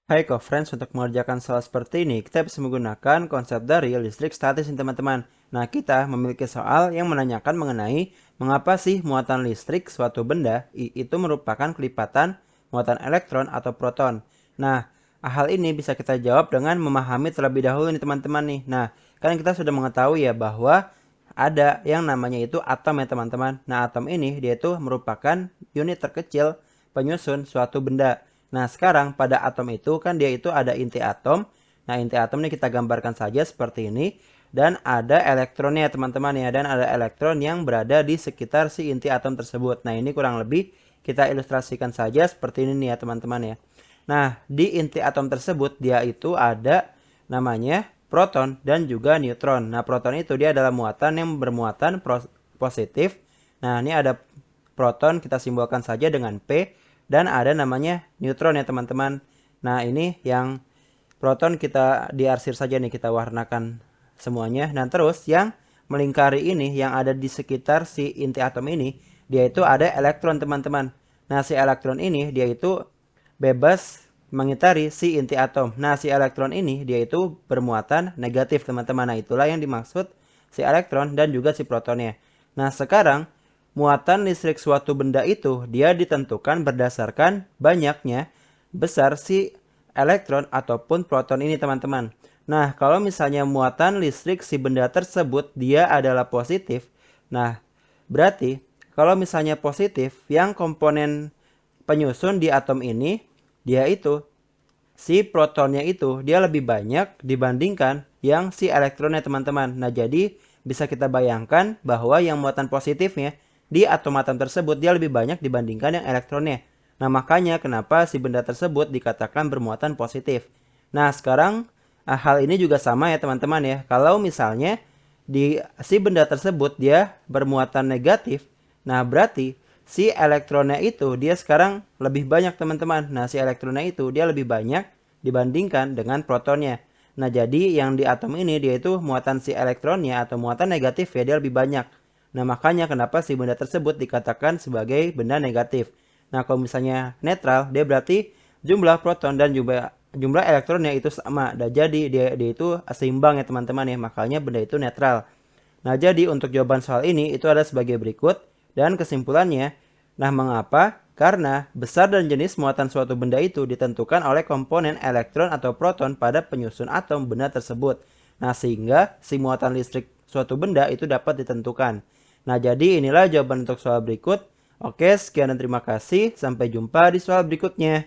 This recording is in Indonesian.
Hai co-friends, untuk mengerjakan soal seperti ini, kita bisa menggunakan konsep dari listrik statis nih teman-teman. Nah, kita memiliki soal yang menanyakan mengenai mengapa sih muatan listrik suatu benda itu merupakan kelipatan muatan elektron atau proton. Nah, hal ini bisa kita jawab dengan memahami terlebih dahulu nih teman-teman nih. Nah, kan kita sudah mengetahui ya bahwa ada yang namanya itu atom ya teman-teman. Nah, atom ini dia itu merupakan unit terkecil penyusun suatu benda. Nah, sekarang pada atom itu kan dia itu ada inti atom. Nah, inti atom ini kita gambarkan saja seperti ini. Dan ada elektronnya teman-teman ya. Dan ada elektron yang berada di sekitar si inti atom tersebut. Nah, ini kurang lebih kita ilustrasikan saja seperti ini nih ya teman-teman ya. Nah, di inti atom tersebut dia itu ada namanya proton dan juga neutron. Nah, proton itu dia adalah muatan yang bermuatan positif. Nah, ini ada proton kita simbolkan saja dengan P. Dan ada namanya neutron ya teman-teman. Nah, ini yang proton kita diarsir saja nih, kita warnakan semuanya. Nah, terus yang melingkari ini yang ada di sekitar si inti atom ini, dia itu ada elektron teman-teman. Nah, si elektron ini dia itu bebas mengitari si inti atom. Nah, si elektron ini dia itu bermuatan negatif teman-teman. Nah, itulah yang dimaksud si elektron dan juga si protonnya. Nah, sekarang muatan listrik suatu benda itu dia ditentukan berdasarkan banyaknya besar si elektron ataupun proton ini teman-teman. Nah, kalau misalnya muatan listrik si benda tersebut dia adalah positif. Nah, berarti kalau misalnya positif, yang komponen penyusun di atom ini dia itu si protonnya itu dia lebih banyak dibandingkan yang si elektronnya teman-teman. Nah, jadi bisa kita bayangkan bahwa yang muatan positifnya di atom-atom tersebut dia lebih banyak dibandingkan yang elektronnya. Nah, makanya kenapa si benda tersebut dikatakan bermuatan positif. Nah, sekarang hal ini juga sama ya teman-teman ya. Kalau misalnya di si benda tersebut dia bermuatan negatif, nah berarti si elektronnya itu dia sekarang lebih banyak teman-teman. Nah, si elektronnya itu dia lebih banyak dibandingkan dengan protonnya. Nah, jadi yang di atom ini dia itu muatan si elektronnya atau muatan negatif ya dia lebih banyak. Nah, makanya kenapa si benda tersebut dikatakan sebagai benda negatif. Nah, kalau misalnya netral, dia berarti jumlah proton dan jumlah elektronnya itu sama. Dan jadi dia itu seimbang ya teman-teman ya. Makanya benda itu netral. Nah, jadi untuk jawaban soal ini itu ada sebagai berikut. Dan kesimpulannya, nah mengapa? Karena besar dan jenis muatan suatu benda itu ditentukan oleh komponen elektron atau proton pada penyusun atom benda tersebut. Nah, sehingga si muatan listrik suatu benda itu dapat ditentukan. Nah, jadi inilah jawaban untuk soal berikut. Oke, sekian dan terima kasih. Sampai jumpa di soal berikutnya.